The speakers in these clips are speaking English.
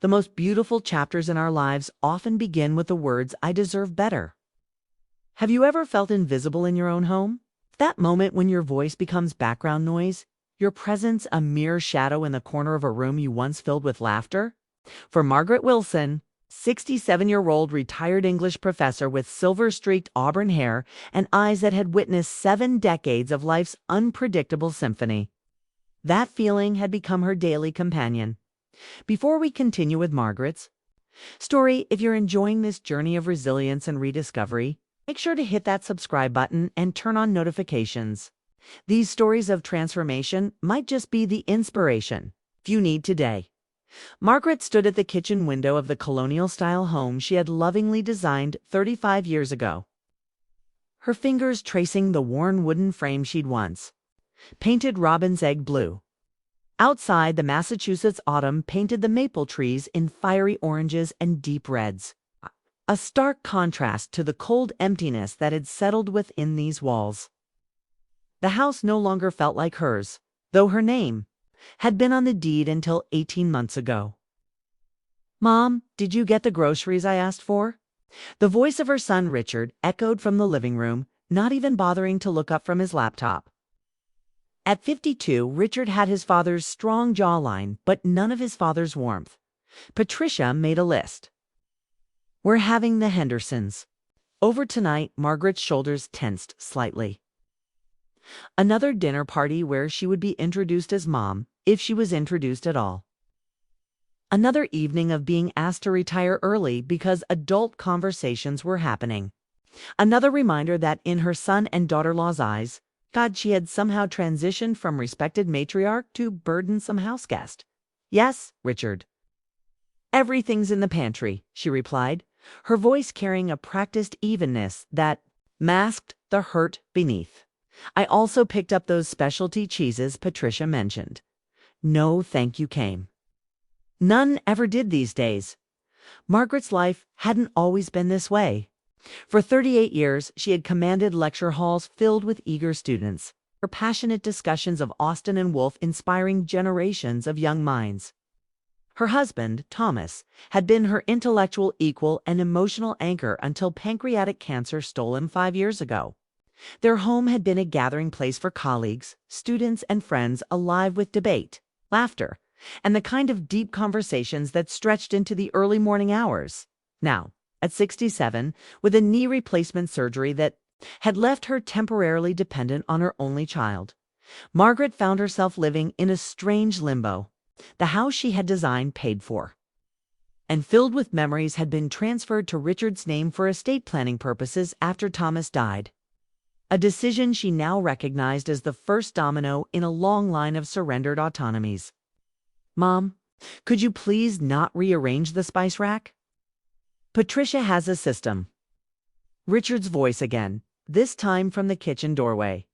The most beautiful chapters in our lives often begin with the words, "I deserve better." Have you ever felt invisible in your own home? That moment when your voice becomes background noise, your presence a mere shadow in the corner of a room you once filled with laughter? For Margaret Wilson, 67-year-old retired English professor with silver-streaked auburn hair and eyes that had witnessed 7 decades of life's unpredictable symphony, that feeling had become her daily companion. Before we continue with Margaret's story, if you're enjoying this journey of resilience and rediscovery, make sure to hit that subscribe button and turn on notifications. These stories of transformation might just be the inspiration you need today. Margaret stood at the kitchen window of the colonial-style home she had lovingly designed 35 years ago, her fingers tracing the worn wooden frame she'd once painted robin's egg blue. Outside, the Massachusetts autumn painted the maple trees in fiery oranges and deep reds, a stark contrast to the cold emptiness that had settled within these walls. The house no longer felt like hers, though her name had been on the deed until 18 months ago. "Mom, did you get the groceries I asked for?" The voice of her son Richard echoed from the living room, not even bothering to look up from his laptop. At 52, Richard had his father's strong jawline, but none of his father's warmth. Patricia made a list. "We're having the Hendersons over tonight." Margaret's shoulders tensed slightly. Another dinner party where she would be introduced as Mom, if she was introduced at all. Another evening of being asked to retire early because adult conversations were happening. Another reminder that in her son and daughter-in-law's eyes, she had somehow transitioned from respected matriarch to burdensome houseguest. "Yes, Richard. Everything's in the pantry," she replied, her voice carrying a practiced evenness that masked the hurt beneath. "I also picked up those specialty cheeses Patricia mentioned." No thank you came. None ever did these days. Margaret's life hadn't always been this way. For 38 years, she had commanded lecture halls filled with eager students, her passionate discussions of Austen and Woolf inspiring generations of young minds. Her husband, Thomas, had been her intellectual equal and emotional anchor until pancreatic cancer stole him 5 years ago. Their home had been a gathering place for colleagues, students, and friends alive with debate, laughter, and the kind of deep conversations that stretched into the early morning hours. Now, at 67, with a knee replacement surgery that had left her temporarily dependent on her only child, Margaret found herself living in a strange limbo. The house she had designed, paid for, and filled with memories had been transferred to Richard's name for estate planning purposes after Thomas died. A decision she now recognized as the first domino in a long line of surrendered autonomies. "Mom, could you please not rearrange the spice rack? Patricia has a system." Richard's voice again, this time from the kitchen doorway.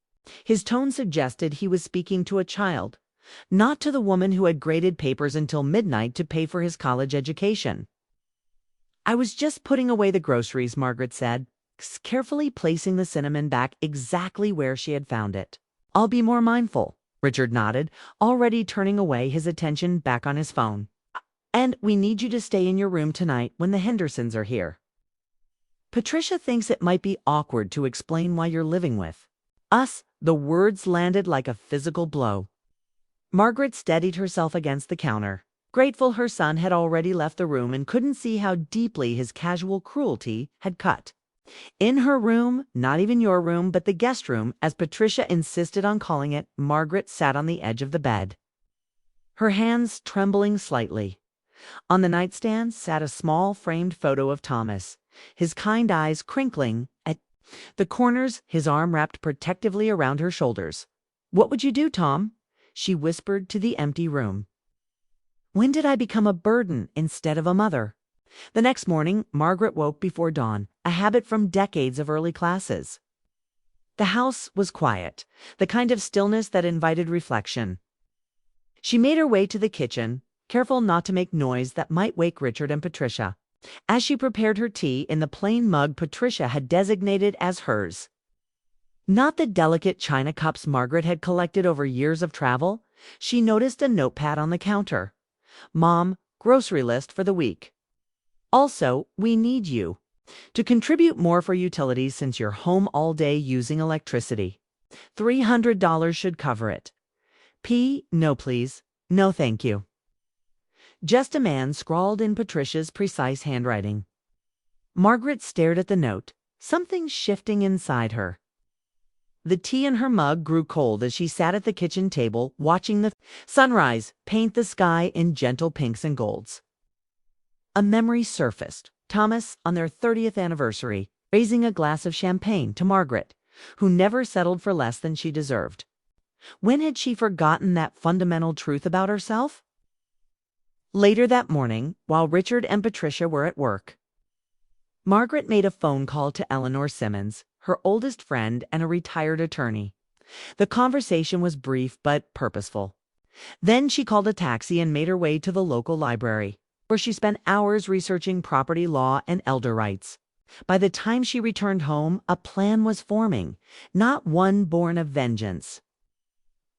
His tone suggested he was speaking to a child, not to the woman who had graded papers until midnight to pay for his college education. "I was just putting away the groceries," Margaret said, carefully placing the cinnamon back exactly where she had found it. "I'll be more mindful." Richard nodded, already turning away his attention back on his phone. "And we need you to stay in your room tonight when the Hendersons are here. Patricia thinks it might be awkward to explain why you're living with us." The words landed like a physical blow. Margaret steadied herself against the counter, grateful her son had already left the room and couldn't see how deeply his casual cruelty had cut. In her room, not even your room, but the guest room, as Patricia insisted on calling it, Margaret sat on the edge of the bed, her hands trembling slightly. On the nightstand sat a small framed photo of Thomas, his kind eyes crinkling at the corners, his arm wrapped protectively around her shoulders. "What would you do, Tom?" she whispered to the empty room. "When did I become a burden instead of a mother?" The next morning, Margaret woke before dawn, a habit from decades of early classes. The house was quiet, the kind of stillness that invited reflection. She made her way to the kitchen, careful not to make noise that might wake Richard and Patricia. As she prepared her tea in the plain mug Patricia had designated as hers, not the delicate china cups Margaret had collected over years of travel, she noticed a notepad on the counter. "Mom, grocery list for the week. Also, we need you to contribute more for utilities since you're home all day using electricity. $300 should cover it. P. No please. No thank you. Just a man scrawled in Patricia's precise handwriting. Margaret stared at the note, something shifting inside her. The tea in her mug grew cold as she sat at the kitchen table watching the sunrise paint the sky in gentle pinks and golds. A memory surfaced. Thomas, on their 30th anniversary, raising a glass of champagne to Margaret, who never settled for less than she deserved. When had she forgotten that fundamental truth about herself? Later that morning, while Richard and Patricia were at work, Margaret made a phone call to Eleanor Simmons, her oldest friend and a retired attorney. The conversation was brief but purposeful. Then she called a taxi and made her way to the local library, where she spent hours researching property law and elder rights. By the time she returned home, a plan was forming, not one born of vengeance,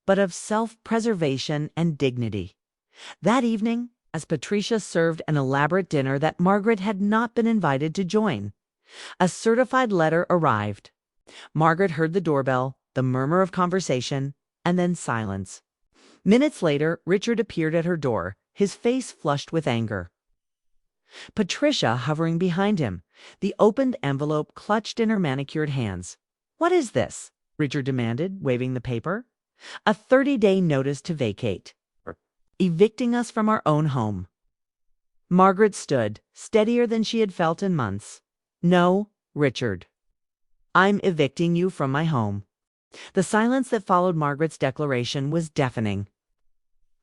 but of self-preservation and dignity. That evening, as Patricia served an elaborate dinner that Margaret had not been invited to join, a certified letter arrived. Margaret heard the doorbell, the murmur of conversation, and then silence. Minutes later, Richard appeared at her door, his face flushed with anger. Patricia hovering behind him, the opened envelope clutched in her manicured hands. "What is this?" Richard demanded, waving the paper. "A 30-day notice to vacate. Evicting us from our own home." Margaret stood, steadier than she had felt in months. "No, Richard. I'm evicting you from my home." The silence that followed Margaret's declaration was deafening.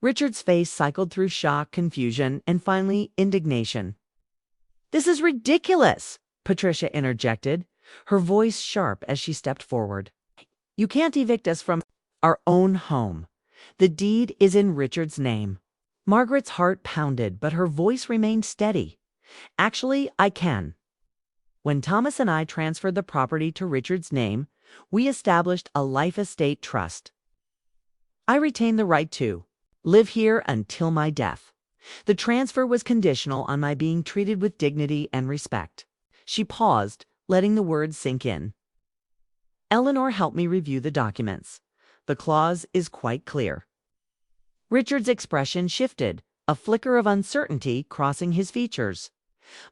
Richard's face cycled through shock, confusion, and finally indignation. "This is ridiculous," Patricia interjected, her voice sharp as she stepped forward. "You can't evict us from our own home. The deed is in Richard's name." Margaret's heart pounded, but her voice remained steady. "Actually, I can. When Thomas and I transferred the property to Richard's name, we established a life estate trust. I retain the right to live here until my death. The transfer was conditional on my being treated with dignity and respect." She paused, letting the words sink in. "Eleanor helped me review the documents. The clause is quite clear." Richard's expression shifted, a flicker of uncertainty crossing his features.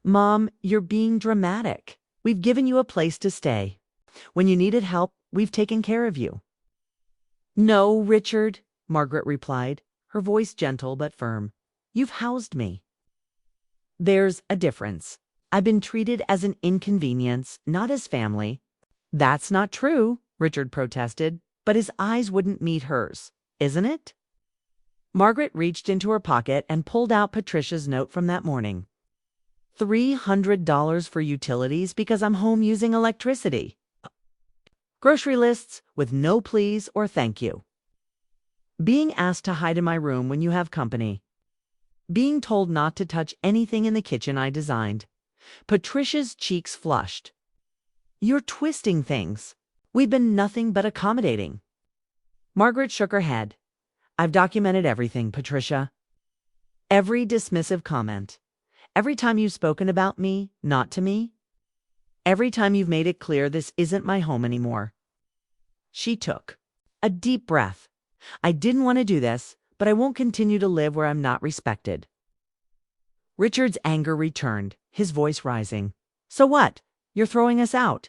"Mom, you're being dramatic. We've given you a place to stay. When you needed help, we've taken care of you." "No, Richard," Margaret replied, her voice gentle but firm. "You've housed me." "There's a difference. I've been treated as an inconvenience, not as family." "That's not true," Richard protested, but his eyes wouldn't meet hers. "Isn't it?" Margaret reached into her pocket and pulled out Patricia's note from that morning. $300 for utilities because I'm home using electricity. Grocery lists with no please or thank you. Being asked to hide in my room when you have company. Being told not to touch anything in the kitchen I designed. Patricia's cheeks flushed. "You're twisting things. We've been nothing but accommodating." Margaret shook her head. "I've documented everything, Patricia. Every dismissive comment. Every time you've spoken about me, not to me. Every time you've made it clear this isn't my home anymore." She took a deep breath. "I didn't want to do this, but I won't continue to live where I'm not respected." Richard's anger returned, his voice rising. "So what? You're throwing us out.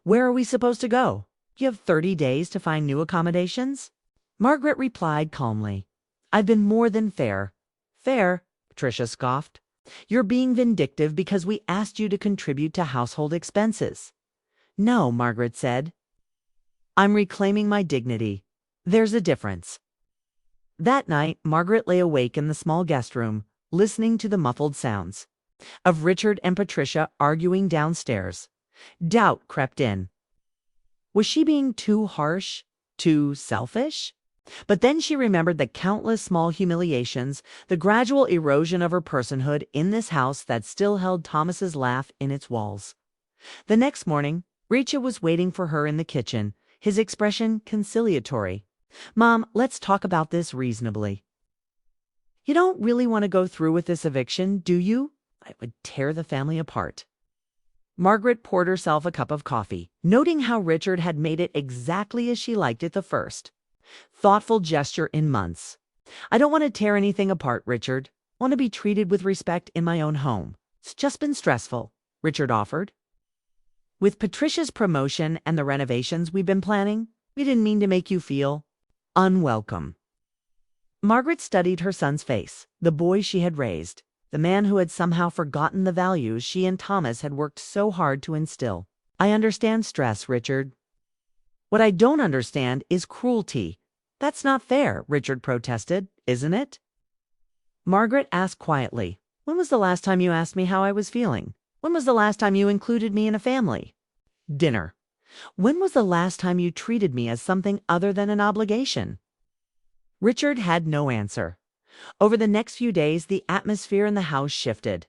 Where are we supposed to go? You have 30 days to find new accommodations?" Margaret replied calmly. "I've been more than fair." "Fair?" Patricia scoffed. "You're being vindictive because we asked you to contribute to household expenses." "No," Margaret said. "I'm reclaiming my dignity. There's a difference." That night, Margaret lay awake in the small guest room, listening to the muffled sounds of Richard and Patricia arguing downstairs. Doubt crept in. Was she being too harsh, too selfish? But then she remembered the countless small humiliations, the gradual erosion of her personhood in this house that still held Thomas's laugh in its walls. The next morning, Richa was waiting for her in the kitchen, his expression conciliatory. "Mom, let's talk about this reasonably." You don't really want to go through with this eviction, do you? I would tear the family apart. Margaret poured herself a cup of coffee, noting how Richard had made it exactly as she liked it the first. Thoughtful gesture in months. I don't want to tear anything apart, Richard. I want to be treated with respect in my own home. It's just been stressful, Richard offered. With Patricia's promotion and the renovations we've been planning, we didn't mean to make you feel unwelcome. Margaret studied her son's face, the boy she had raised, the man who had somehow forgotten the values she and Thomas had worked so hard to instill. I understand stress, Richard. What I don't understand is cruelty. That's not fair, Richard protested, isn't it? Margaret asked quietly, when was the last time you asked me how I was feeling? When was the last time you included me in a family? Dinner. When was the last time you treated me as something other than an obligation? Richard had no answer. Over the next few days, the atmosphere in the house shifted.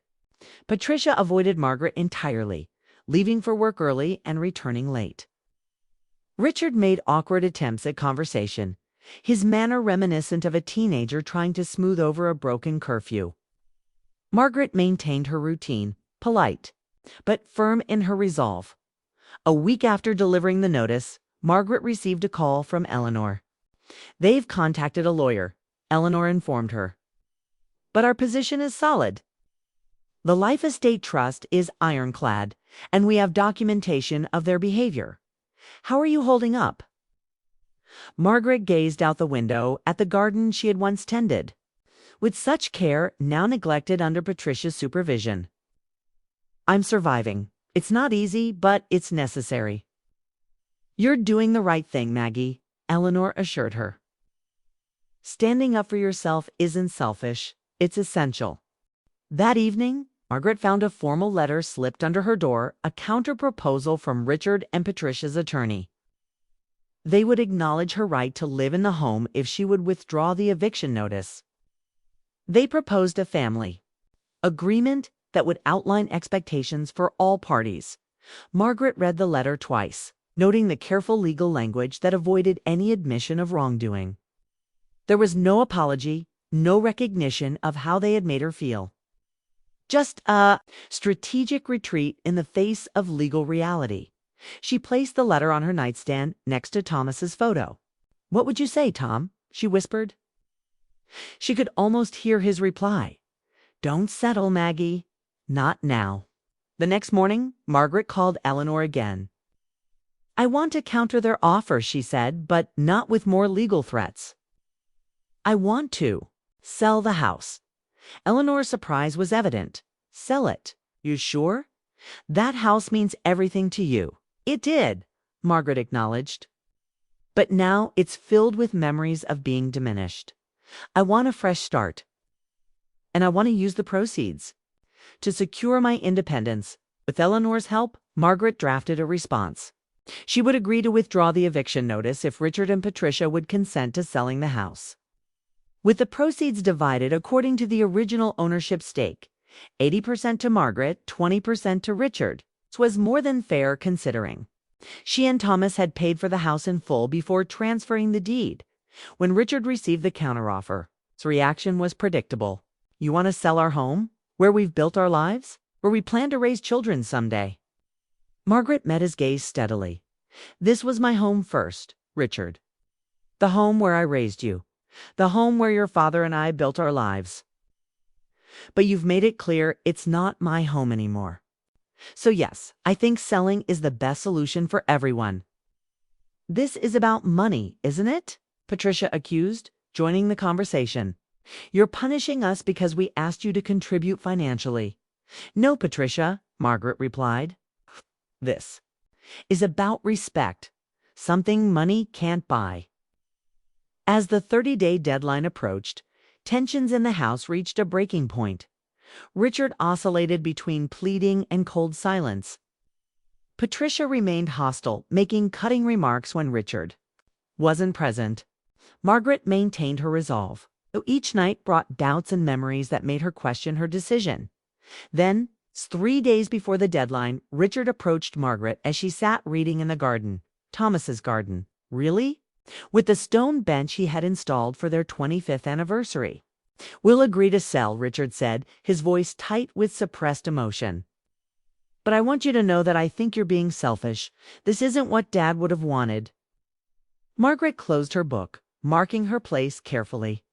Patricia avoided Margaret entirely, leaving for work early and returning late. Richard made awkward attempts at conversation, his manner reminiscent of a teenager trying to smooth over a broken curfew. Margaret maintained her routine, polite, but firm in her resolve. A week after delivering the notice, Margaret received a call from Eleanor. They've contacted a lawyer, Eleanor informed her. But our position is solid. The Life Estate Trust is ironclad, and we have documentation of their behavior. How are you holding up? Margaret gazed out the window at the garden she had once tended, with such care now neglected under Patricia's supervision. I'm surviving. It's not easy, but it's necessary. You're doing the right thing, Maggie, Eleanor assured her. Standing up for yourself isn't selfish, it's essential. That evening, Margaret found a formal letter slipped under her door, a counter-proposal from Richard and Patricia's attorney. They would acknowledge her right to live in the home if she would withdraw the eviction notice. They proposed a family agreement that would outline expectations for all parties. Margaret read the letter twice, noting the careful legal language that avoided any admission of wrongdoing. There was no apology, no recognition of how they had made her feel. Just a strategic retreat in the face of legal reality. She placed the letter on her nightstand next to Thomas's photo. What would you say, Tom? She whispered. She could almost hear his reply. Don't settle, Maggie. Not now. The next morning, Margaret called Eleanor again. I want to counter their offer, she said, but not with more legal threats. I want to sell the house. Eleanor's surprise was evident. Sell it. You sure? That house means everything to you. It did, Margaret acknowledged. But now it's filled with memories of being diminished. I want a fresh start. And I want to use the proceeds to secure my independence. With Eleanor's help, Margaret drafted a response. She would agree to withdraw the eviction notice if Richard and Patricia would consent to selling the house. With the proceeds divided according to the original ownership stake, 80% to Margaret, 20% to Richard, this was more than fair considering. She and Thomas had paid for the house in full before transferring the deed. When Richard received the counteroffer, his reaction was predictable. You want to sell our home? Where we've built our lives? Where we plan to raise children someday? Margaret met his gaze steadily. This was my home first, Richard. The home where I raised you. The home where your father and I built our lives. But you've made it clear it's not my home anymore. So yes, I think selling is the best solution for everyone. This is about money, isn't it? Patricia accused, joining the conversation. You're punishing us because we asked you to contribute financially. No, Patricia, Margaret replied. This is about respect, something money can't buy. As the 30-day deadline approached, tensions in the house reached a breaking point. Richard oscillated between pleading and cold silence. Patricia remained hostile, making cutting remarks when Richard wasn't present. Margaret maintained her resolve, though each night brought doubts and memories that made her question her decision. Then, 3 days before the deadline, Richard approached Margaret as she sat reading in the garden, Thomas's garden. Really? With the stone bench he had installed for their 25th anniversary. We'll agree to sell, Richard said, his voice tight with suppressed emotion. But I want you to know that I think you're being selfish. This isn't what Dad would have wanted. Margaret closed her book, marking her place carefully.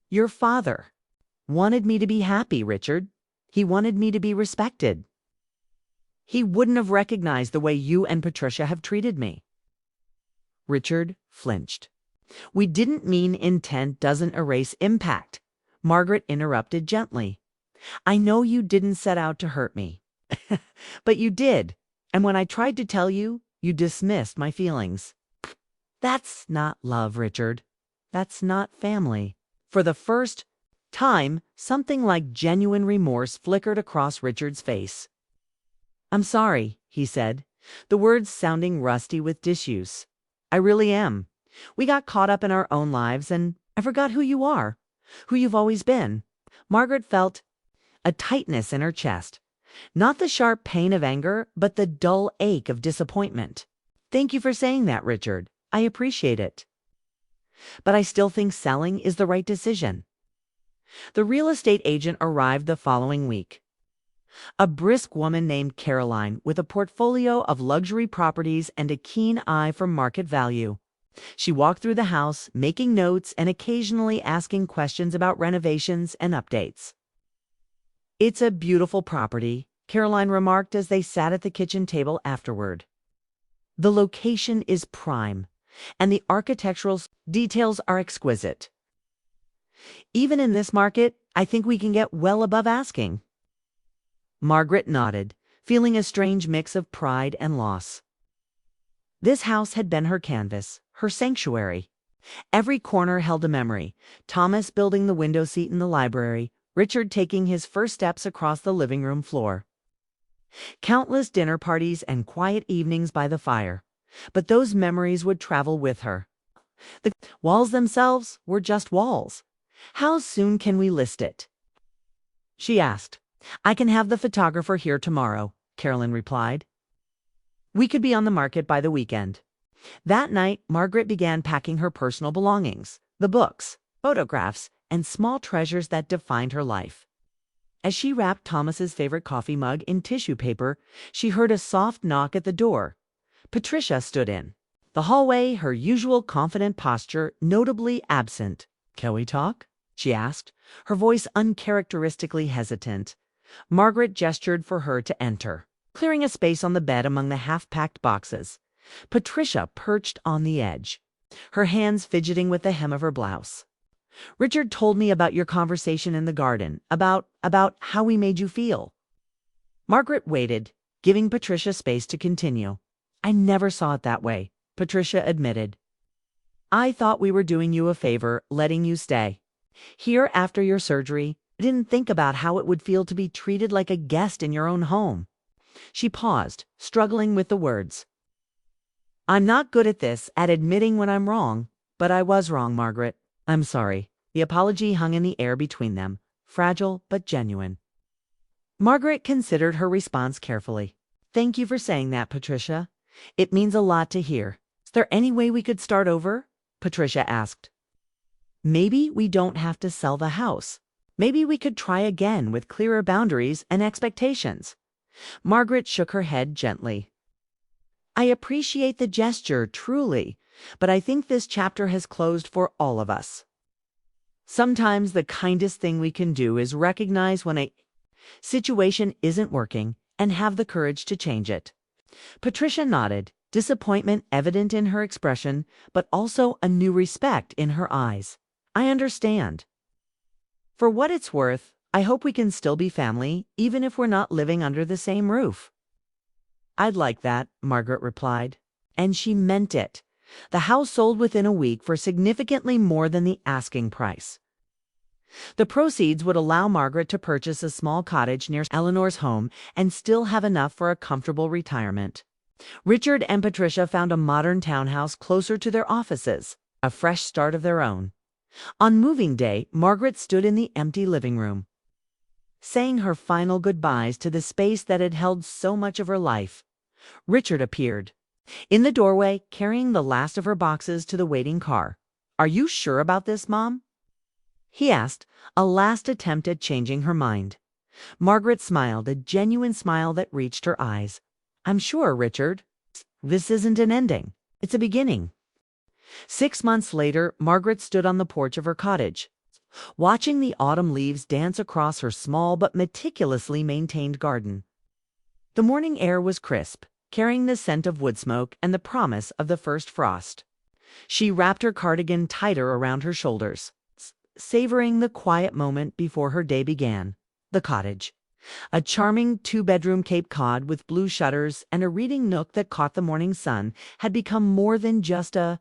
Your father wanted me to be happy, Richard. He wanted me to be respected. He wouldn't have recognized the way you and Patricia have treated me. Richard flinched. We didn't mean intent doesn't erase impact, Margaret interrupted gently. I know you didn't set out to hurt me. But you did, and when I tried to tell you, you dismissed my feelings. That's not love, Richard. That's not family. For the first time, something like genuine remorse flickered across Richard's face. I'm sorry, he said, the words sounding rusty with disuse. I really am. We got caught up in our own lives, and I forgot who you are, who you've always been. Margaret felt a tightness in her chest. Not the sharp pain of anger, but the dull ache of disappointment. Thank you for saying that, Richard. I appreciate it. But I still think selling is the right decision. The real estate agent arrived the following week. A brisk woman named Caroline with a portfolio of luxury properties and a keen eye for market value. She walked through the house, making notes and occasionally asking questions about renovations and updates. It's a beautiful property, Caroline remarked as they sat at the kitchen table afterward. The location is prime, and the architectural details are exquisite. Even in this market, I think we can get well above asking. Margaret nodded, feeling a strange mix of pride and loss. This house had been her canvas, her sanctuary. Every corner held a memory. Thomas building the window seat in the library, Richard taking his first steps across the living room floor. Countless dinner parties and quiet evenings by the fire. But those memories would travel with her. The walls themselves were just walls. How soon can we list it? She asked. I can have the photographer here tomorrow, Carolyn replied. We could be on the market by the weekend. That night, Margaret began packing her personal belongings, the books, photographs, and small treasures that defined her life. As she wrapped Thomas's favorite coffee mug in tissue paper, she heard a soft knock at the door. Patricia stood in the hallway, her usual confident posture notably absent. Can we talk? She asked, her voice uncharacteristically hesitant. Margaret gestured for her to enter, clearing a space on the bed among the half-packed boxes. Patricia perched on the edge, her hands fidgeting with the hem of her blouse. Richard told me about your conversation in the garden, about how we made you feel. Margaret waited, giving Patricia space to continue. I never saw it that way, Patricia admitted. I thought we were doing you a favor, letting you stay here after your surgery. I didn't think about how it would feel to be treated like a guest in your own home. She paused, struggling with the words. I'm not good at this, at admitting when I'm wrong, but I was wrong, Margaret. I'm sorry. The apology hung in the air between them, fragile but genuine. Margaret considered her response carefully. Thank you for saying that, Patricia. It means a lot to hear. Is there any way we could start over? Patricia asked. Maybe we don't have to sell the house. Maybe we could try again with clearer boundaries and expectations. Margaret shook her head gently. I appreciate the gesture, truly, but I think this chapter has closed for all of us. Sometimes the kindest thing we can do is recognize when a situation isn't working and have the courage to change it. Patricia nodded, disappointment evident in her expression, but also a new respect in her eyes. I understand. For what it's worth, I hope we can still be family, even if we're not living under the same roof. I'd like that, Margaret replied. And she meant it. The house sold within a week for significantly more than the asking price. The proceeds would allow Margaret to purchase a small cottage near Eleanor's home and still have enough for a comfortable retirement. Richard and Patricia found a modern townhouse closer to their offices, a fresh start of their own. On moving day, Margaret stood in the empty living room, saying her final goodbyes to the space that had held so much of her life. Richard appeared in the doorway, carrying the last of her boxes to the waiting car. Are you sure about this, Mom? he asked, a last attempt at changing her mind. Margaret smiled, a genuine smile that reached her eyes. I'm sure, Richard. This isn't an ending. It's a beginning. 6 months later, Margaret stood on the porch of her cottage, watching the autumn leaves dance across her small but meticulously maintained garden. The morning air was crisp, carrying the scent of wood smoke and the promise of the first frost. She wrapped her cardigan tighter around her shoulders, savoring the quiet moment before her day began. The cottage. A charming two-bedroom Cape Cod with blue shutters and a reading nook that caught the morning sun had become more than just a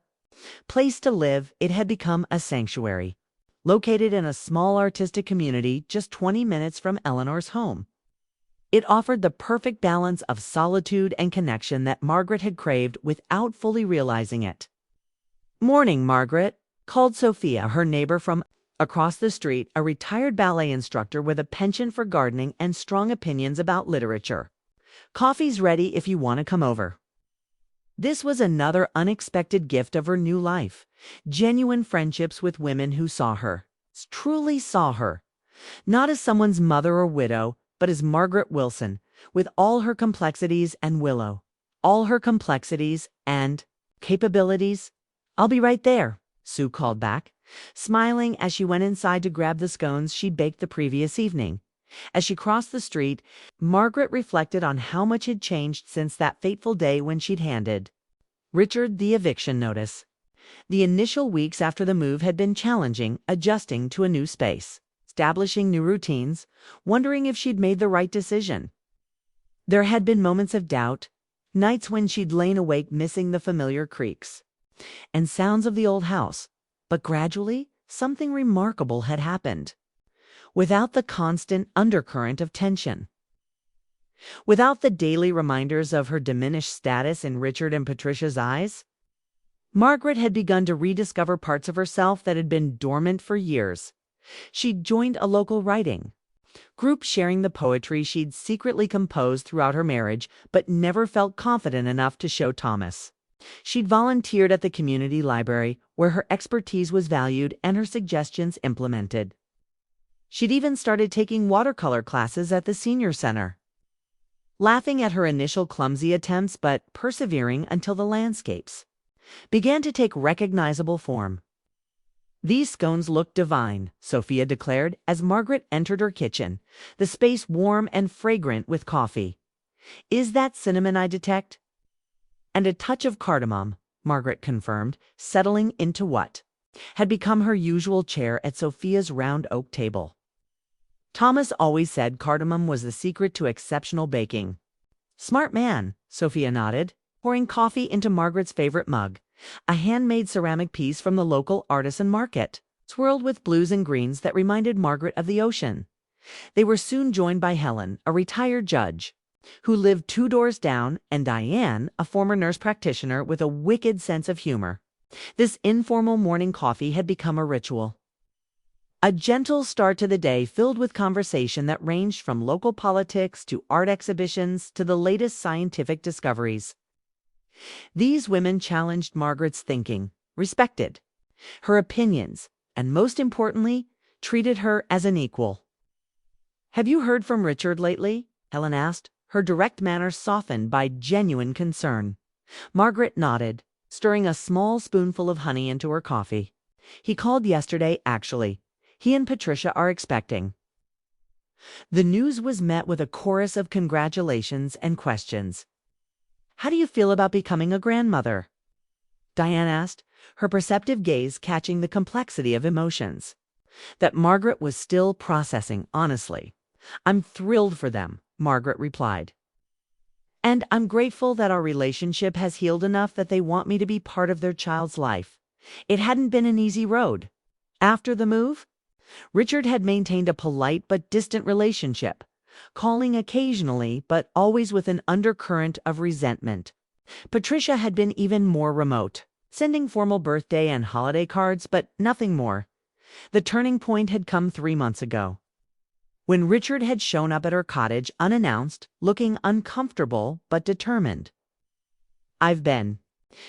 place to live. It had become a sanctuary, located in a small artistic community just 20 minutes from Eleanor's home. It offered the perfect balance of solitude and connection that Margaret had craved without fully realizing it. "Morning, Margaret," called Sophia, her neighbor from across the street, a retired ballet instructor with a penchant for gardening and strong opinions about literature. "Coffee's ready if you want to come over." This was another unexpected gift of her new life. Genuine friendships with women who saw her, truly saw her, not as someone's mother or widow, but as Margaret Wilson, with all her complexities and Willow, all her complexities and capabilities. "I'll be right there," Sue called back, smiling as she went inside to grab the scones she'd baked the previous evening. As she crossed the street, Margaret reflected on how much had changed since that fateful day when she'd handed Richard the eviction notice. The initial weeks after the move had been challenging, adjusting to a new space, establishing new routines, wondering if she'd made the right decision. There had been moments of doubt, nights when she'd lain awake missing the familiar creaks and sounds of the old house, but gradually something remarkable had happened. Without the constant undercurrent of tension, without the daily reminders of her diminished status in Richard and Patricia's eyes, Margaret had begun to rediscover parts of herself that had been dormant for years. She'd joined a local writing group, sharing the poetry she'd secretly composed throughout her marriage but never felt confident enough to show Thomas. She'd volunteered at the community library, where her expertise was valued and her suggestions implemented. She'd even started taking watercolor classes at the senior center, laughing at her initial clumsy attempts but persevering until the landscapes began to take recognizable form. "These scones look divine," Sophia declared as Margaret entered her kitchen, the space warm and fragrant with coffee. "Is that cinnamon I detect?" "And a touch of cardamom," Margaret confirmed, settling into what had become her usual chair at Sophia's round oak table. "Thomas always said cardamom was the secret to exceptional baking." "Smart man," Sophia nodded, pouring coffee into Margaret's favorite mug, a handmade ceramic piece from the local artisan market, swirled with blues and greens that reminded Margaret of the ocean. They were soon joined by Helen, a retired judge, who lived 2 doors down, and Diane, a former nurse practitioner with a wicked sense of humor. This informal morning coffee had become a ritual. A gentle start to the day filled with conversation that ranged from local politics to art exhibitions to the latest scientific discoveries. These women challenged Margaret's thinking, respected her opinions, and most importantly, treated her as an equal. "Have you heard from Richard lately?" Helen asked, her direct manner softened by genuine concern. Margaret nodded, stirring a small spoonful of honey into her coffee. "He called yesterday, actually. He and Patricia are expecting." The news was met with a chorus of congratulations and questions. "How do you feel about becoming a grandmother?" Diane asked, her perceptive gaze catching the complexity of emotions that Margaret was still processing, honestly. "I'm thrilled for them," Margaret replied. "And I'm grateful that our relationship has healed enough that they want me to be part of their child's life. It hadn't been an easy road." After the move, Richard had maintained a polite but distant relationship, calling occasionally but always with an undercurrent of resentment. Patricia had been even more remote, sending formal birthday and holiday cards, but nothing more. The turning point had come 3 months ago, when Richard had shown up at her cottage unannounced, looking uncomfortable but determined. "I've been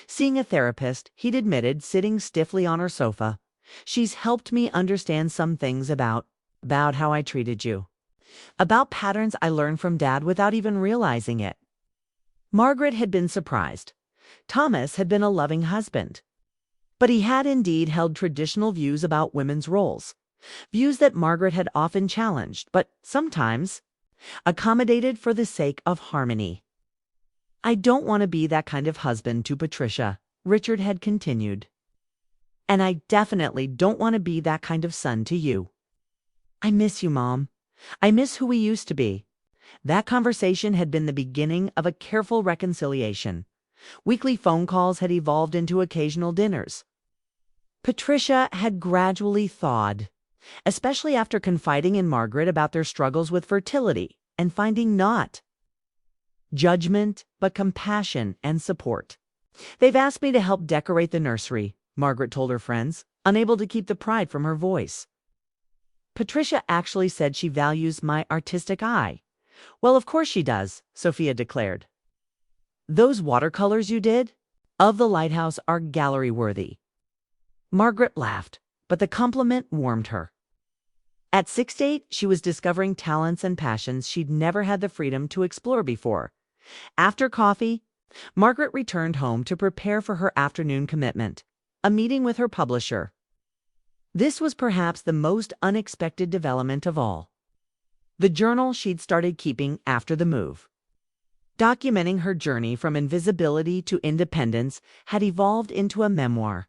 seeing a therapist," he'd admitted, sitting stiffly on her sofa. She's helped me understand some things about how I treated you, about patterns I learned from Dad without even realizing it. Margaret had been surprised. Thomas had been a loving husband, but he had indeed held traditional views about women's roles, views that Margaret had often challenged, but sometimes accommodated for the sake of harmony. "I don't want to be that kind of husband to Patricia," Richard had continued. "And I definitely don't want to be that kind of son to you. I miss you, Mom. I miss who we used to be." That conversation had been the beginning of a careful reconciliation. Weekly phone calls had evolved into occasional dinners. Patricia had gradually thawed, especially after confiding in Margaret about their struggles with fertility and finding not judgment, but compassion and support. "They've asked me to help decorate the nursery," Margaret told her friends, unable to keep the pride from her voice. "Patricia actually said she values my artistic eye." "Well, of course she does," Sophia declared. "Those watercolors you did of the lighthouse are gallery-worthy." Margaret laughed, but the compliment warmed her. At 6 to 8, she was discovering talents and passions she'd never had the freedom to explore before. After coffee, Margaret returned home to prepare for her afternoon commitment, a meeting with her publisher. This was perhaps the most unexpected development of all. The journal she'd started keeping after the move, documenting her journey from invisibility to independence, had evolved into a memoir.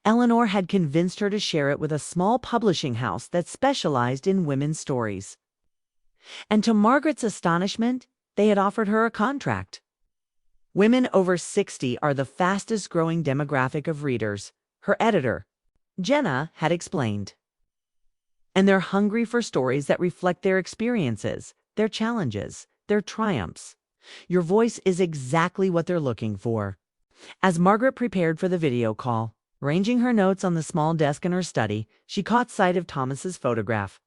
Eleanor had convinced her to share it with a small publishing house that specialized in women's stories. And to Margaret's astonishment, they had offered her a contract. Women over 60 are the fastest growing demographic of readers, her editor, Jenna, had explained. And they're hungry for stories that reflect their experiences, their challenges, their triumphs. Your voice is exactly what they're looking for. As Margaret prepared for the video call, arranging her notes on the small desk in her study, she caught sight of Thomas's photograph.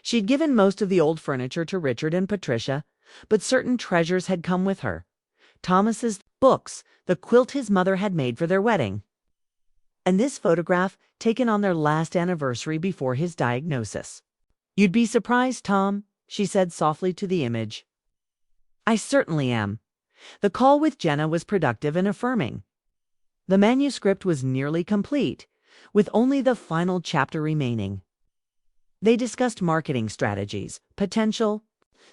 She'd given most of the old furniture to Richard and Patricia, but certain treasures had come with her. Thomas's books, the quilt his mother had made for their wedding, and this photograph taken on their last anniversary before his diagnosis. "You'd be surprised, Tom," she said softly to the image. "I certainly am." The call with Jenna was productive and affirming. The manuscript was nearly complete, with only the final chapter remaining. They discussed marketing strategies, potential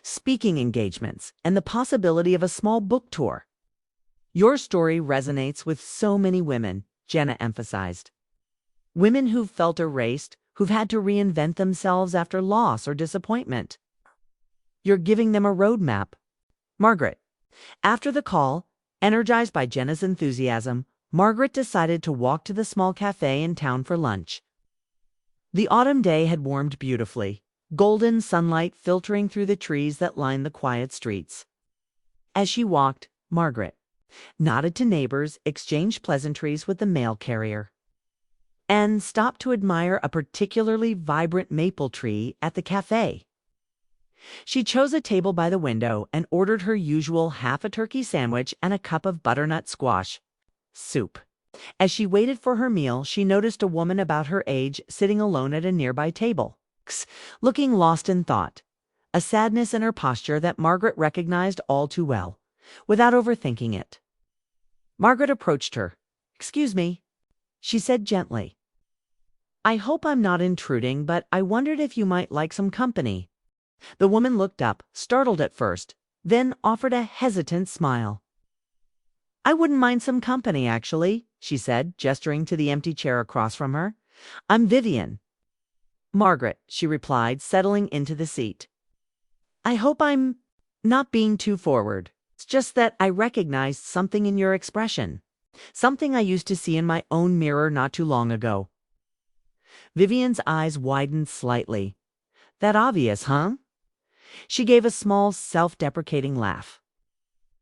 speaking engagements, and the possibility of a small book tour. "Your story resonates with so many women," Jenna emphasized. "Women who've felt erased, who've had to reinvent themselves after loss or disappointment. You're giving them a roadmap." Margaret. After the call, energized by Jenna's enthusiasm, Margaret decided to walk to the small cafe in town for lunch. The autumn day had warmed beautifully, golden sunlight filtering through the trees that lined the quiet streets. As she walked, Margaret nodded to neighbors, exchanged pleasantries with the mail carrier, and stopped to admire a particularly vibrant maple tree at the cafe. She chose a table by the window and ordered her usual half a turkey sandwich and a cup of butternut squash soup. As she waited for her meal, she noticed a woman about her age sitting alone at a nearby table, looking lost in thought, a sadness in her posture that Margaret recognized all too well, without overthinking it. Margaret approached her. "Excuse me," she said gently. "I hope I'm not intruding, but I wondered if you might like some company." The woman looked up, startled at first, then offered a hesitant smile. "I wouldn't mind some company, actually," she said, gesturing to the empty chair across from her. "I'm Vivian." "Margaret," she replied, settling into the seat. "I hope I'm not being too forward. It's just that I recognized something in your expression, something I used to see in my own mirror not too long ago." Vivian's eyes widened slightly. "That obvious, huh?" She gave a small, self-deprecating laugh.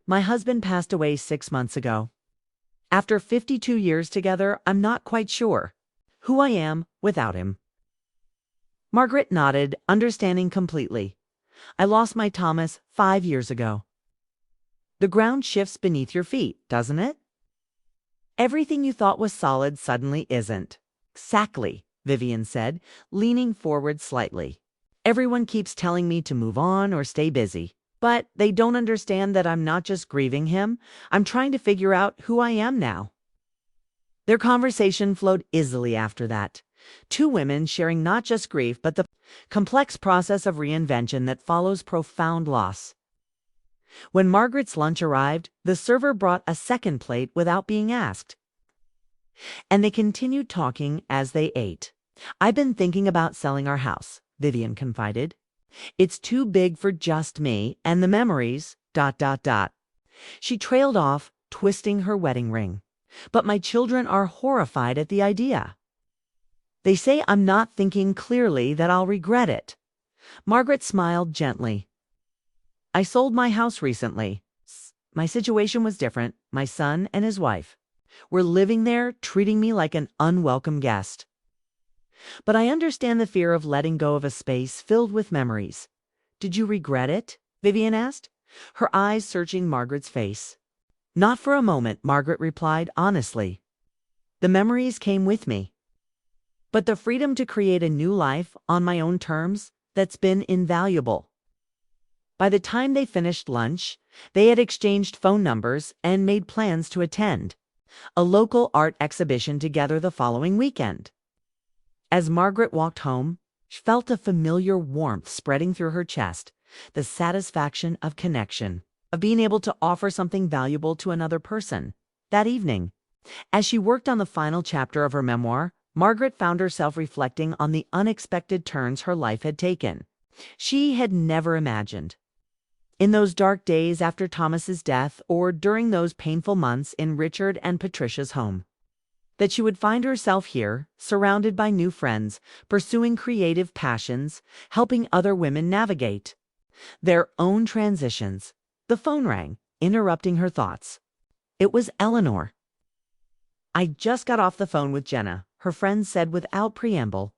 "My husband passed away 6 months ago. After 52 years together, I'm not quite sure who I am without him." Margaret nodded, understanding completely. "I lost my Thomas 5 years ago." The ground shifts beneath your feet, doesn't it? Everything you thought was solid suddenly isn't. Exactly, Vivian said, leaning forward slightly. Everyone keeps telling me to move on or stay busy. But they don't understand that I'm not just grieving him, I'm trying to figure out who I am now. Their conversation flowed easily after that. Two women sharing not just grief, but the complex process of reinvention that follows profound loss. When Margaret's lunch arrived, the server brought a second plate without being asked. And they continued talking as they ate. "I've been thinking about selling our house," Vivian confided. "It's too big for just me, and the memories, dot, dot, dot." She trailed off, twisting her wedding ring. "But my children are horrified at the idea. They say I'm not thinking clearly, that I'll regret it." Margaret smiled gently. "I sold my house recently. My situation was different. My son and his wife were living there, treating me like an unwelcome guest. But I understand the fear of letting go of a space filled with memories." "Did you regret it?" Vivian asked, her eyes searching Margaret's face. "Not for a moment," Margaret replied honestly. "The memories came with me. But the freedom to create a new life on my own terms, that's been invaluable." By the time they finished lunch, they had exchanged phone numbers and made plans to attend a local art exhibition together the following weekend. As Margaret walked home, she felt a familiar warmth spreading through her chest, the satisfaction of connection, of being able to offer something valuable to another person. That evening, as she worked on the final chapter of her memoir, Margaret found herself reflecting on the unexpected turns her life had taken. She had never imagined, in those dark days after Thomas's death or during those painful months in Richard and Patricia's home, that she would find herself here, surrounded by new friends, pursuing creative passions, helping other women navigate their own transitions. The phone rang, interrupting her thoughts. It was Eleanor. "I just got off the phone with Jenna," her friend said without preamble.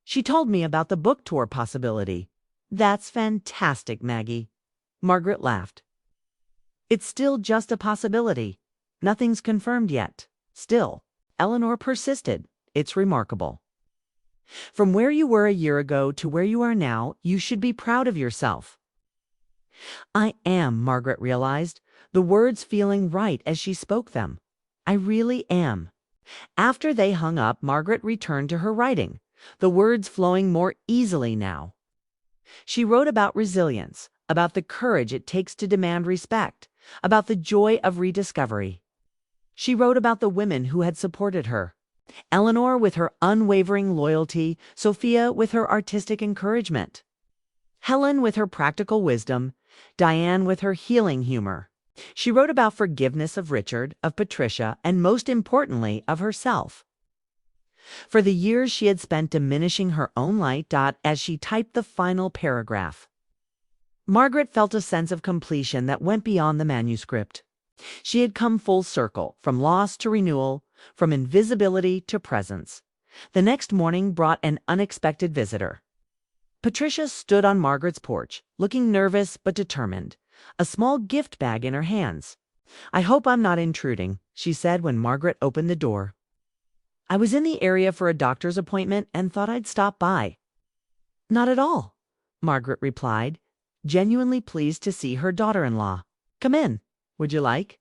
"She told me about the book tour possibility." "That's fantastic, Maggie." Margaret laughed. "It's still just a possibility. Nothing's confirmed yet." "Still," Eleanor persisted, "it's remarkable. From where you were a year ago to where you are now, you should be proud of yourself." "I am," Margaret realized, the words feeling right as she spoke them. "I really am." After they hung up, Margaret returned to her writing, the words flowing more easily now. She wrote about resilience, about the courage it takes to demand respect, about the joy of rediscovery. She wrote about the women who had supported her. Eleanor with her unwavering loyalty, Sophia with her artistic encouragement, Helen with her practical wisdom, Diane with her healing humor. She wrote about forgiveness of Richard, of Patricia, and most importantly, of herself. For the years she had spent diminishing her own light, as she typed the final paragraph. Margaret felt a sense of completion that went beyond the manuscript. She had come full circle, from loss to renewal, from invisibility to presence. The next morning brought an unexpected visitor. Patricia stood on Margaret's porch, looking nervous but determined, a small gift bag in her hands. "I hope I'm not intruding," she said when Margaret opened the door. "I was in the area for a doctor's appointment and thought I'd stop by." "Not at all," Margaret replied, genuinely pleased to see her daughter-in-law. "Come in. Would you like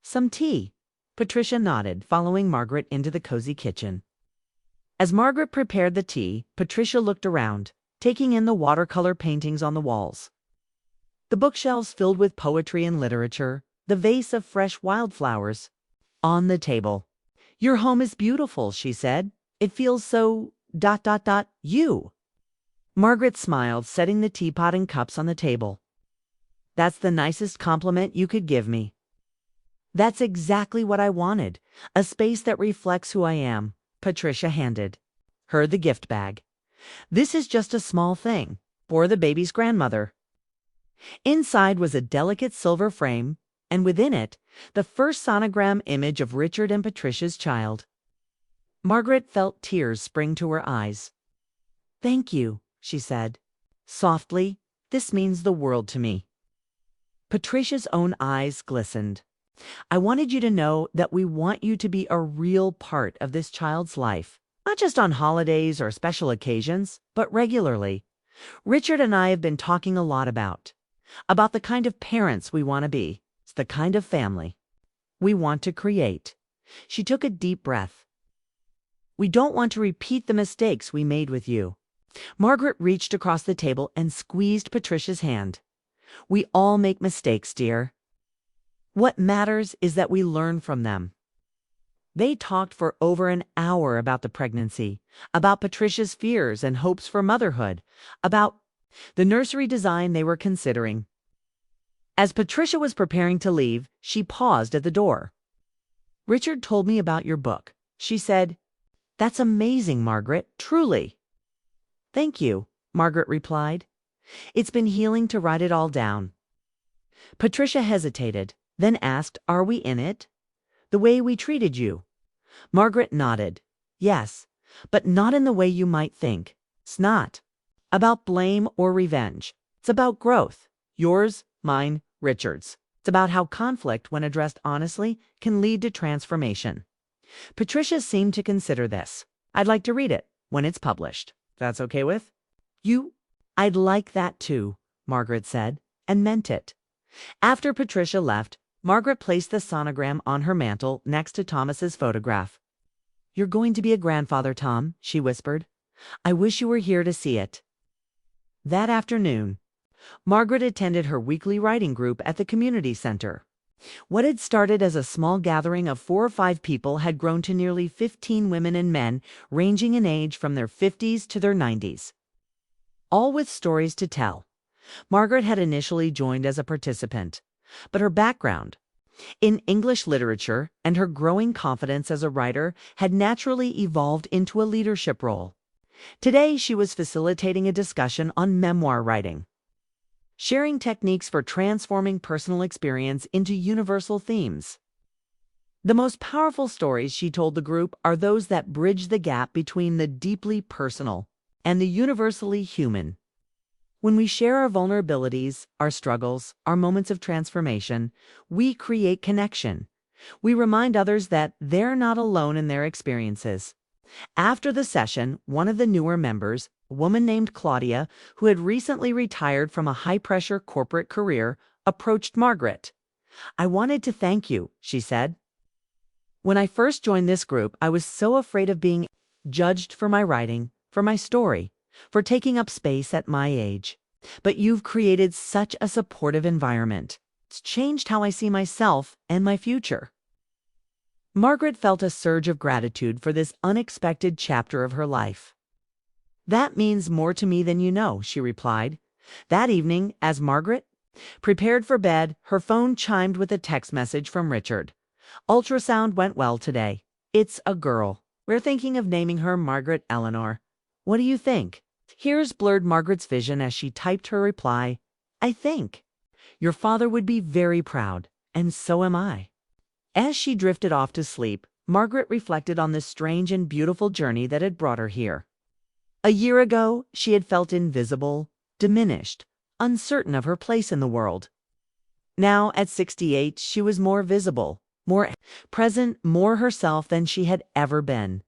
some tea?" Patricia nodded, following Margaret into the cozy kitchen. As Margaret prepared the tea, Patricia looked around, taking in the watercolor paintings on the walls, the bookshelves filled with poetry and literature, the vase of fresh wildflowers on the table. "Your home is beautiful," she said. "It feels so ... you." Margaret smiled, setting the teapot and cups on the table. "That's the nicest compliment you could give me." "That's exactly what I wanted, a space that reflects who I am." Patricia handed her the gift bag. "This is just a small thing for the baby's grandmother." Inside was a delicate silver frame, and within it, the first sonogram image of Richard and Patricia's child. Margaret felt tears spring to her eyes. "Thank you," she said softly. "This means the world to me." Patricia's own eyes glistened. I wanted you to know that we want you to be a real part of this child's life, not just on holidays or special occasions, but regularly. Richard and I have been talking a lot about the kind of parents we want to be. It's the kind of family we want to create. She took a deep breath. We don't want to repeat the mistakes we made with you. Margaret reached across the table and squeezed Patricia's hand. We all make mistakes, dear. What matters is that we learn from them. They talked for over an hour about the pregnancy, about Patricia's fears and hopes for motherhood, about the nursery design they were considering. As Patricia was preparing to leave, she paused at the door. Richard told me about your book. She said, "That's amazing, Margaret, truly." "Thank you," Margaret replied. "It's been healing to write it all down." Patricia hesitated, then asked, "Are we in it? The way we treated you?" Margaret nodded. "Yes, but not in the way you might think. It's not about blame or revenge. It's about growth. Yours, mine, Richard's. It's about how conflict, when addressed honestly, can lead to transformation." Patricia seemed to consider this. "I'd like to read it when it's published. That's okay with you?" "I'd like that too," Margaret said, and meant it. After Patricia left, Margaret placed the sonogram on her mantel next to Thomas's photograph. "You're going to be a grandfather, Tom," she whispered. "I wish you were here to see it." That afternoon, Margaret attended her weekly writing group at the community center. What had started as a small gathering of 4 or 5 people had grown to nearly 15 women and men, ranging in age from their 50s to their 90s. All with stories to tell. Margaret had initially joined as a participant, but her background in English literature and her growing confidence as a writer had naturally evolved into a leadership role. Today, she was facilitating a discussion on memoir writing, sharing techniques for transforming personal experience into universal themes. The most powerful stories, she told the group, are those that bridge the gap between the deeply personal and the universally human. When we share our vulnerabilities, our struggles, our moments of transformation, we create connection. We remind others that they're not alone in their experiences. After the session, one of the newer members, a woman named Claudia, who had recently retired from a high-pressure corporate career, approached Margaret. "I wanted to thank you," she said. "When I first joined this group, I was so afraid of being judged for my writing, for my story, for taking up space at my age. But you've created such a supportive environment. It's changed how I see myself and my future." Margaret felt a surge of gratitude for this unexpected chapter of her life. "That means more to me than you know," she replied. That evening, as Margaret prepared for bed, her phone chimed with a text message from Richard. "Ultrasound went well today. It's a girl. We're thinking of naming her Margaret Eleanor. What do you think?" Here's blurred Margaret's vision as she typed her reply. "I think your father would be very proud, and so am I." As she drifted off to sleep, Margaret reflected on the strange and beautiful journey that had brought her here. A year ago, she had felt invisible, diminished, uncertain of her place in the world. Now, at 68, she was more visible, more present, more herself than she had ever been.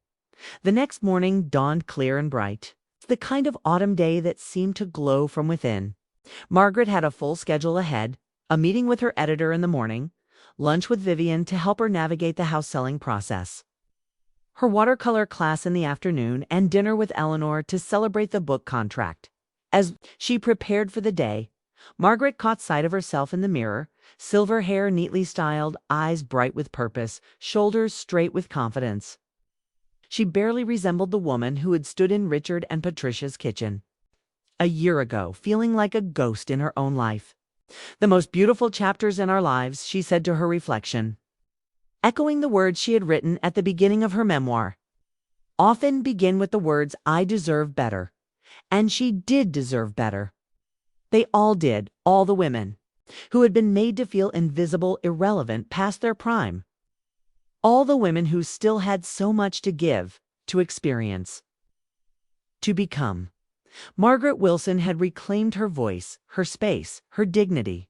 The next morning dawned clear and bright, the kind of autumn day that seemed to glow from within. Margaret had a full schedule ahead, a meeting with her editor in the morning, lunch with Vivian to help her navigate the house selling process, her watercolor class in the afternoon, and dinner with Eleanor to celebrate the book contract. As she prepared for the day, Margaret caught sight of herself in the mirror, silver hair neatly styled, eyes bright with purpose, shoulders straight with confidence. She barely resembled the woman who had stood in Richard and Patricia's kitchen a year ago, feeling like a ghost in her own life. "The most beautiful chapters in our lives," she said to her reflection, echoing the words she had written at the beginning of her memoir, "often begin with the words, 'I deserve better.'" And she did deserve better. They all did, all the women who had been made to feel invisible, irrelevant, past their prime. All the women who still had so much to give, to experience, to become. Margaret Wilson had reclaimed her voice, her space, her dignity.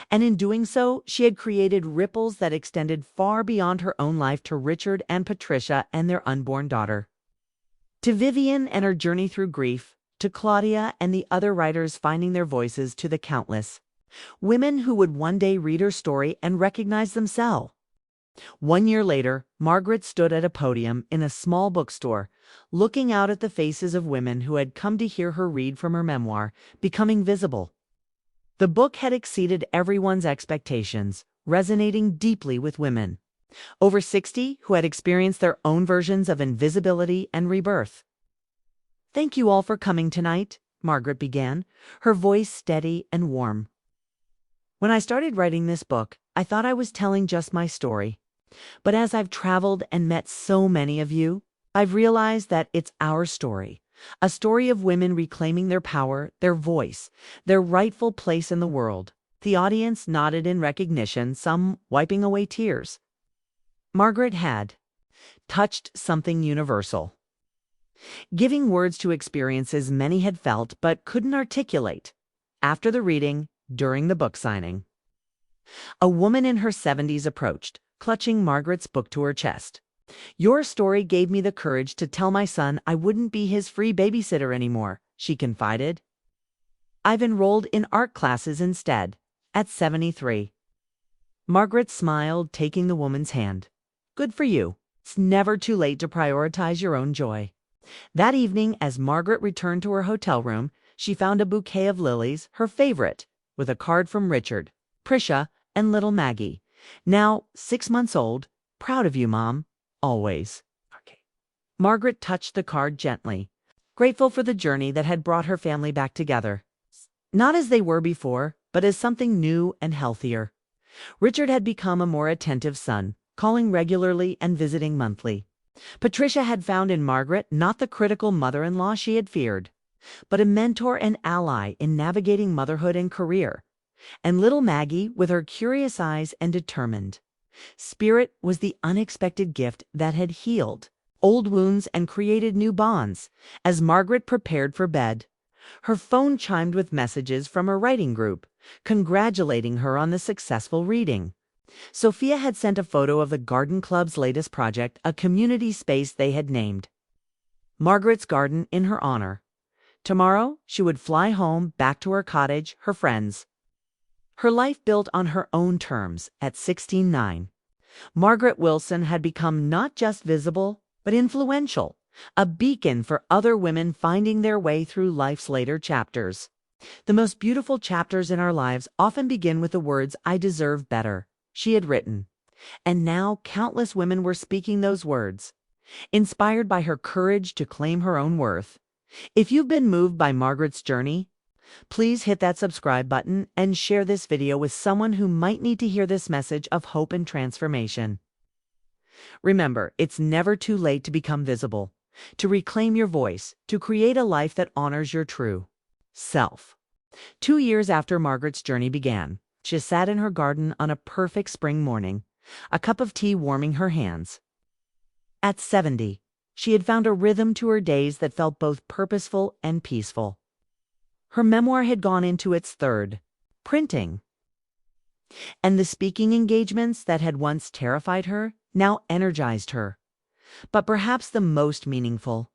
And in doing so, she had created ripples that extended far beyond her own life to Richard and Patricia and their unborn daughter. To Vivian and her journey through grief, to Claudia and the other writers finding their voices, to the countless women who would one day read her story and recognize themselves. 1 year later, Margaret stood at a podium in a small bookstore, looking out at the faces of women who had come to hear her read from her memoir, Becoming Visible. The book had exceeded everyone's expectations, resonating deeply with women, over 60, who had experienced their own versions of invisibility and rebirth. "Thank you all for coming tonight," Margaret began, her voice steady and warm. "When I started writing this book, I thought I was telling just my story. But as I've traveled and met so many of you, I've realized that it's our story. A story of women reclaiming their power, their voice, their rightful place in the world." The audience nodded in recognition, some wiping away tears. Margaret had touched something universal, giving words to experiences many had felt but couldn't articulate. After the reading, during the book signing, a woman in her 70s approached, clutching Margaret's book to her chest. "Your story gave me the courage to tell my son I wouldn't be his free babysitter anymore," she confided. "I've enrolled in art classes instead, at 73. Margaret smiled, taking the woman's hand. "Good for you. It's never too late to prioritize your own joy." That evening, as Margaret returned to her hotel room, she found a bouquet of lilies, her favorite, with a card from Richard, Prisha, and little Maggie, now 6 months old. "Proud of you, Mom. Always." Okay. Margaret touched the card gently, grateful for the journey that had brought her family back together. Not as they were before, but as something new and healthier. Richard had become a more attentive son, calling regularly and visiting monthly. Patricia had found in Margaret not the critical mother-in-law she had feared, but a mentor and ally in navigating motherhood and career. And little Maggie, with her curious eyes and determined spirit, was the unexpected gift that had healed old wounds and created new bonds. As Margaret prepared for bed, her phone chimed with messages from her writing group, congratulating her on the successful reading. Sophia had sent a photo of the garden club's latest project, a community space they had named Margaret's Garden in her honor. Tomorrow, she would fly home, back to her cottage, her friends. Her life built on her own terms at 16-9. Margaret Wilson had become not just visible, but influential, a beacon for other women finding their way through life's later chapters. "The most beautiful chapters in our lives often begin with the words, 'I deserve better,'" she had written. And now countless women were speaking those words, inspired by her courage to claim her own worth. If you've been moved by Margaret's journey, please hit that subscribe button and share this video with someone who might need to hear this message of hope and transformation. Remember, it's never too late to become visible, to reclaim your voice, to create a life that honors your true self. 2 years after Margaret's journey began, she sat in her garden on a perfect spring morning, a cup of tea warming her hands. At 70, she had found a rhythm to her days that felt both purposeful and peaceful. Her memoir had gone into its third printing, and the speaking engagements that had once terrified her now energized her. But perhaps the most meaningful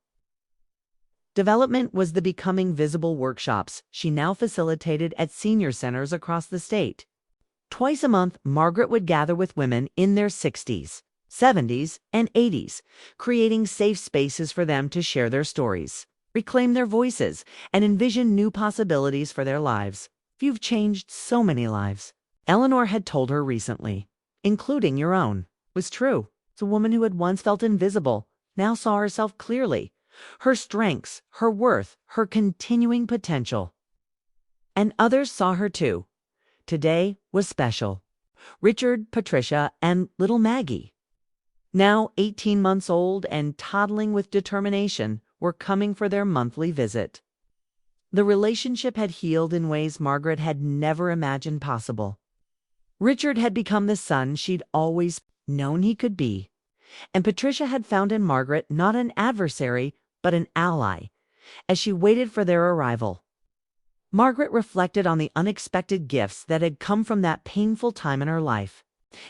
development was the Becoming Visible workshops she now facilitated at senior centers across the state. Twice a month, Margaret would gather with women in their 60s, 70s, and 80s, creating safe spaces for them to share their stories, reclaim their voices, and envision new possibilities for their lives. "You've changed so many lives," Eleanor had told her recently, "including your own." It was true. The woman who had once felt invisible now saw herself clearly, her strengths, her worth, her continuing potential. And others saw her too. Today was special. Richard, Patricia, and little Maggie, now 18 months old and toddling with determination, were coming for their monthly visit. The relationship had healed in ways Margaret had never imagined possible. Richard had become the son she'd always known he could be, and Patricia had found in Margaret not an adversary, but an ally, as she waited for their arrival. Margaret reflected on the unexpected gifts that had come from that painful time in her life.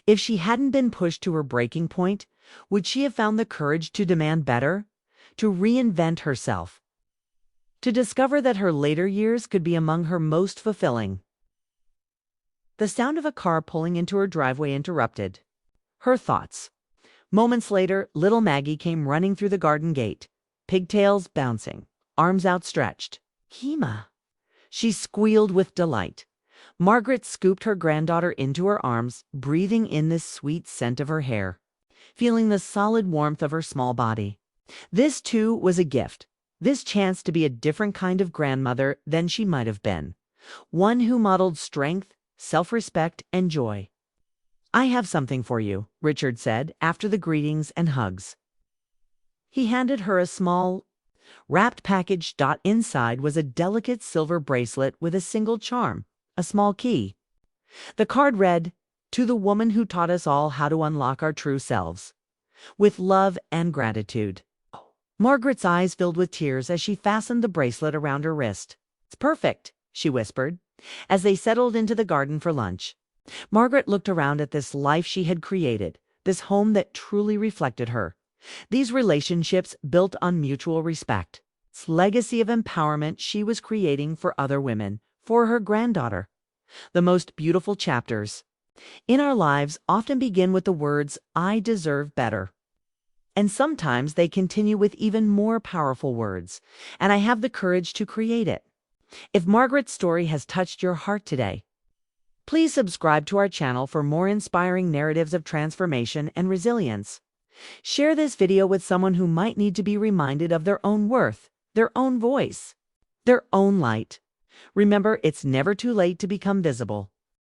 If she hadn't been pushed to her breaking point, would she have found the courage to demand better, to reinvent herself, to discover that her later years could be among her most fulfilling? The sound of a car pulling into her driveway interrupted her thoughts. Moments later, little Maggie came running through the garden gate, pigtails bouncing, arms outstretched. Kima! She squealed with delight. Margaret scooped her granddaughter into her arms, breathing in the sweet scent of her hair, feeling the solid warmth of her small body. This, too, was a gift. This chance to be a different kind of grandmother than she might have been. One who modeled strength, self-respect, and joy. "I have something for you," Richard said after the greetings and hugs. He handed her a small, wrapped package. Inside was a delicate silver bracelet with a single charm, a small key. The card read, "To the woman who taught us all how to unlock our true selves. With love and gratitude." Margaret's eyes filled with tears as she fastened the bracelet around her wrist. "It's perfect," she whispered, as they settled into the garden for lunch. Margaret looked around at this life she had created, this home that truly reflected her. These relationships built on mutual respect. This legacy of empowerment she was creating for other women, for her granddaughter. The most beautiful chapters in our lives often begin with the words, "I deserve better." And sometimes they continue with even more powerful words, "And I have the courage to create it." If Margaret's story has touched your heart today, please subscribe to our channel for more inspiring narratives of transformation and resilience. Share this video with someone who might need to be reminded of their own worth, their own voice, their own light. Remember, it's never too late to become visible.